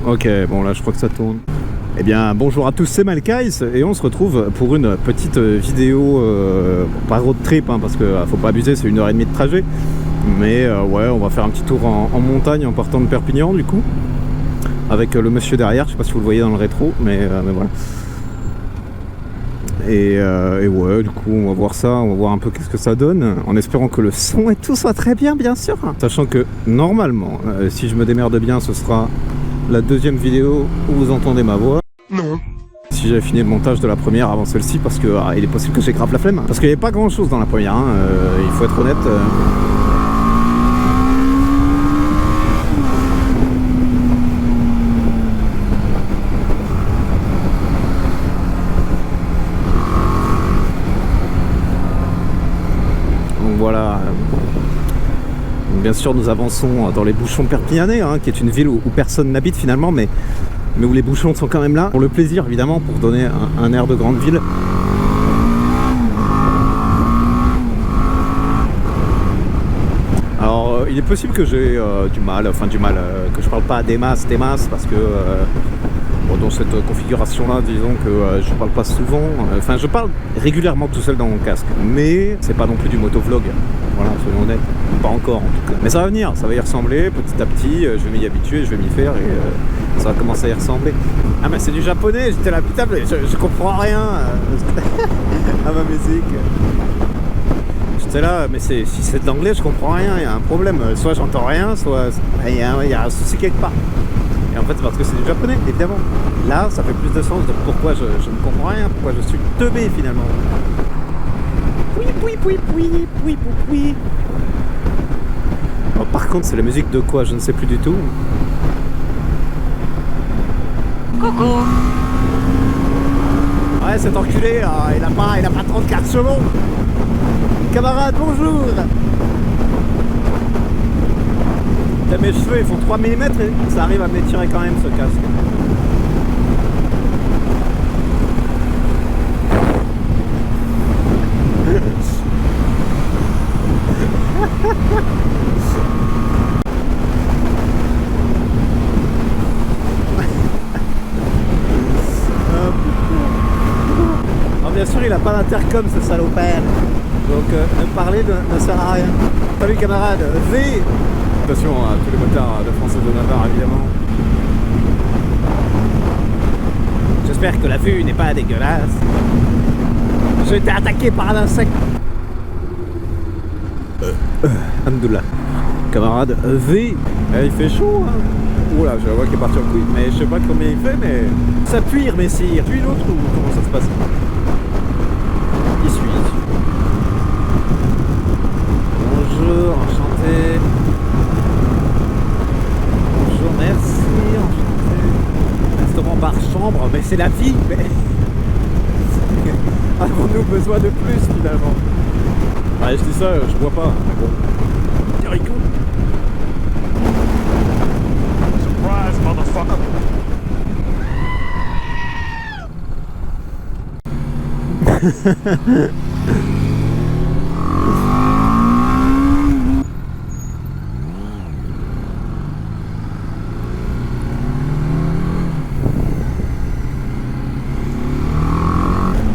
Ok, bon là je crois que ça tourne. Eh bien bonjour à tous, c'est Malkaïs et on se retrouve pour une petite vidéo, pas road trip hein, parce que faut pas abuser, c'est 1h30 de trajet. Mais ouais, on va faire un petit tour en montagne en partant de Perpignan du coup. Avec le monsieur derrière, je sais pas si vous le voyez dans le rétro, mais voilà. Et ouais, du coup on va voir ça, on va voir un peu qu'est-ce que ça donne, en espérant que le son et tout soit très bien sûr. Sachant que normalement, si je me démerde bien, ce sera la deuxième vidéo où vous entendez ma voix. Non. Si j'avais fini le montage de la première avant celle-ci, parce que il est possible que j'ai grave la flemme. Parce qu'il n'y avait pas grand chose dans la première, hein, il faut être honnête. Donc voilà. Bien sûr, nous avançons dans les bouchons perpignanais, hein, qui est une ville où personne n'habite finalement, mais où les bouchons sont quand même là, pour le plaisir évidemment, pour donner un air de grande ville. Alors il est possible que j'ai du mal, que je parle pas des masses, parce que dans cette configuration là, disons que je parle pas souvent, je parle régulièrement tout seul dans mon casque, mais c'est pas non plus du motovlog, voilà, soyons honnêtes, pas encore en tout cas. Mais ça va venir, ça va y ressembler petit à petit, je vais m'y habituer, je vais m'y faire et ça va commencer à y ressembler. Ah mais c'est du japonais, j'étais là, putain, mais je comprends rien à ma musique. J'étais là, mais si c'est de l'anglais, je comprends rien, il y a un problème, soit j'entends rien, soit il y a un souci quelque part. Et en fait c'est parce que c'est du japonais, évidemment. Là, ça fait plus de sens de pourquoi je ne comprends rien, pourquoi je suis teubé finalement. Oui. Oh, par contre, c'est la musique de quoi? Je ne sais plus du tout. Coucou. Ouais, cet enculé, il a pas 34 chevaux. Camarade, bonjour. Mes cheveux, ils font 3 mm et ça arrive à m'étirer quand même ce casque. Alors bien sûr il a pas d'intercom ce salopère, donc me parler ne sert à rien. Salut camarade, V. Attention à tous les motards de France et de Navarre évidemment. J'espère que la vue n'est pas dégueulasse. J'ai été attaqué par un insecte. Alhamdoulilah. Camarade V. Il fait chaud hein. Oula, je vois qu'il est parti en couille. Mais je sais pas combien il fait, mais ça puire messire. Tu es l'autre ou comment ça se passe? Il suit. Bonjour, enchanté. Bonjour, merci, enchanté. Restaurant, bar, chambre, mais c'est la vie, mais avons-nous besoin de plus finalement? Ouais, je dis ça, je vois pas, mais bon. Rico. Surprise, motherfucker.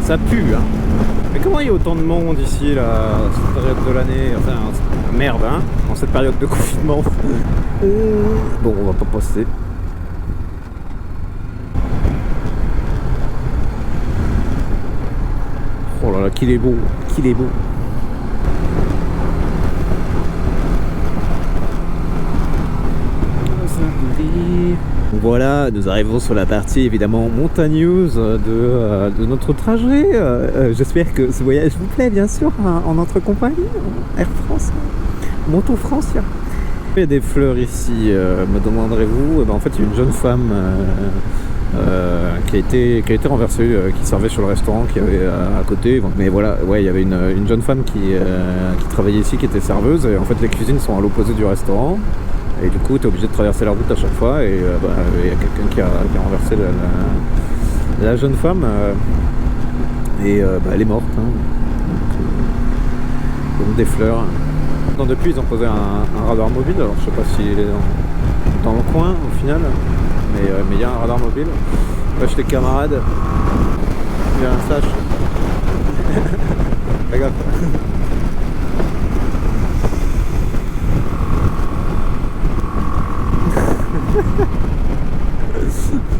Ça pue, hein. Mais comment il y a autant de monde ici, là, à cette période de l'année? Enfin, merde, hein, en cette période de confinement. Bon, on va pas passer. Oh là là, qu'il est beau, qu'il est beau. Voilà, nous arrivons sur la partie évidemment montagneuse de notre trajet. J'espère que ce voyage vous plaît, bien sûr, en notre compagnie, Air France, Moto France. Il y a des fleurs ici, me demanderez-vous. En fait, il y a une jeune femme qui a été renversée, qui servait sur le restaurant qui avait à côté. Mais voilà, ouais, il y avait une jeune femme qui travaillait ici, qui était serveuse. Et en fait, les cuisines sont à l'opposé du restaurant. Et du coup, tu es obligé de traverser la route à chaque fois. Et il y a quelqu'un qui a renversé la jeune femme. Elle est morte. Hein. Donc des fleurs. Non, depuis, ils ont posé un radar mobile. Alors, je sais pas s'il est dans le coin au final. mais il y a un radar mobile. Wesh tes camarades. Il y a un flash. Fais gaffe.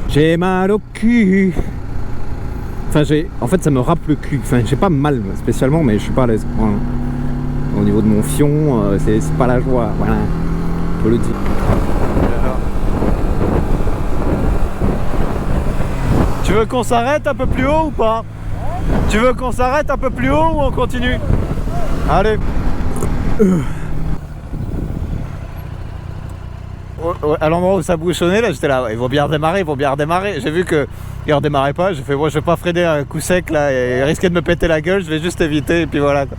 J'ai mal au cul. Enfin en fait ça me râpe le cul. Enfin j'ai pas mal spécialement mais je suis pas à l'aise. Voilà. Au niveau de mon fion, c'est pas la joie. Voilà. On le dit. Tu veux qu'on s'arrête un peu plus haut ou pas? Tu veux qu'on s'arrête un peu plus haut ou on continue? Allez. À l'endroit où ça bouchonnait là, j'étais là, ils vont bien redémarrer, ils vont bien redémarrer. J'ai vu qu'ils redémarraient pas, j'ai fait moi je vais pas freiner un coup sec là et risquer de me péter la gueule, je vais juste éviter et puis voilà quoi.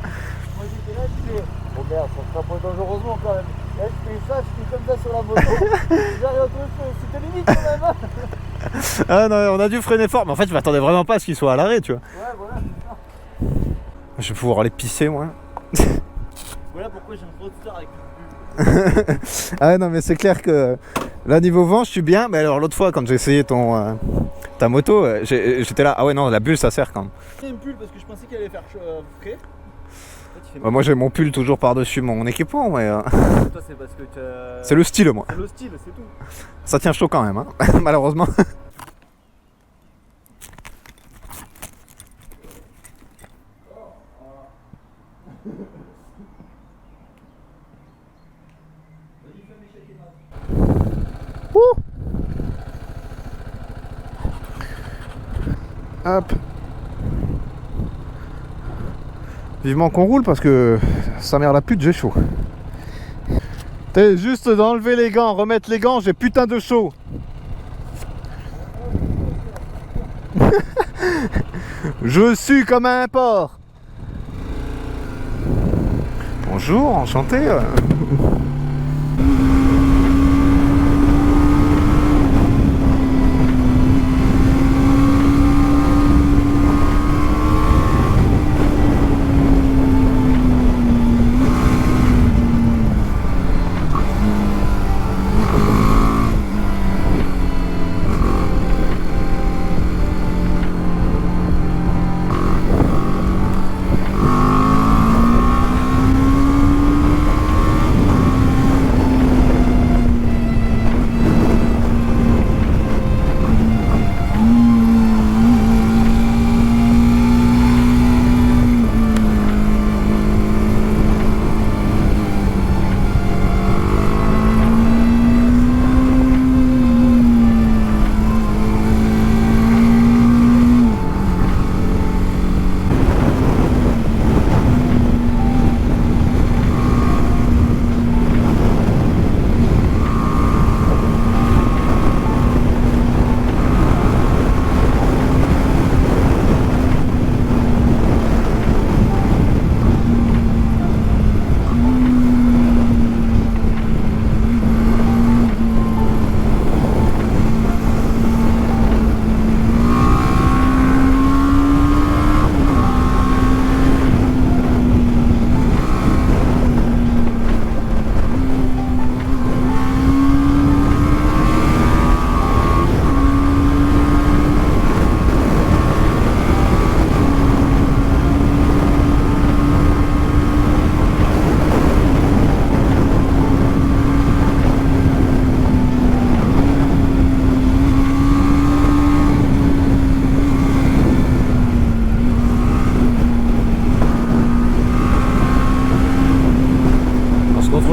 Moi j'étais là, je disais, oh merde, ça sera pas dangereusement quand même. Là je fais ça, je fais comme ça sur la moto. J'arrive à trouver, c'était limite quand même. Hein. Ah non, on a dû freiner fort, mais en fait je m'attendais vraiment pas à ce qu'il soit à l'arrêt, tu vois. Ouais, voilà, c'est ça. Je vais pouvoir aller pisser moi. Voilà pourquoi j'ai un gros star avec le pull. Ah non mais c'est clair que là niveau vent je suis bien, mais alors l'autre fois quand j'ai essayé ta moto, j'étais là, ah ouais non la bulle ça sert quand même. J'ai un pull parce que je pensais qu'il allait faire frais. Bah, moi j'ai mon pull toujours par dessus mon équipement mais Toi c'est parce que c'est le style moi. c'est le style, c'est tout. Ça tient chaud quand même hein, malheureusement. Hop. Vivement qu'on roule parce que sa mère la pute, j'ai chaud. T'es juste d'enlever les gants, remettre les gants, j'ai putain de chaud. Je suis comme un porc. Bonjour, enchanté.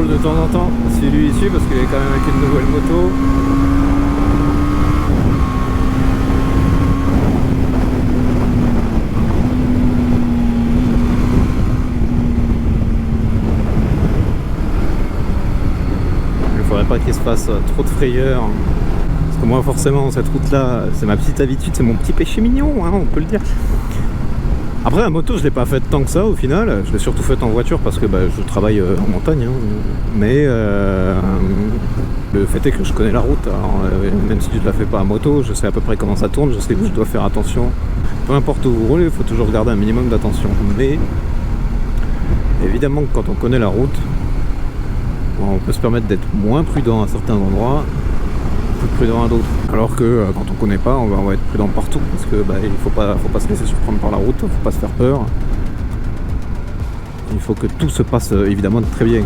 De temps en temps, c'est lui ici parce qu'il est quand même avec une nouvelle moto. Il faudrait pas qu'il se fasse trop de frayeur. Parce que moi forcément cette route là, c'est ma petite habitude, c'est mon petit péché mignon, hein, on peut le dire. Après la moto je l'ai pas faite tant que ça au final, je l'ai surtout faite en voiture parce que je travaille en montagne hein. Mais le fait est que je connais la route, alors, même si je la fais pas à moto, je sais à peu près comment ça tourne, je sais que je dois faire attention. Peu importe où vous roulez, il faut toujours garder un minimum d'attention. Mais évidemment que quand on connaît la route, on peut se permettre d'être moins prudent à certains endroits plus prudent à d'autres. Alors que quand on connaît pas, on va être prudent partout parce que il faut pas se laisser surprendre par la route, faut pas se faire peur. Il faut que tout se passe évidemment très bien.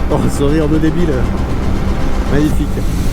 Oh, sourire de débile. Magnifique.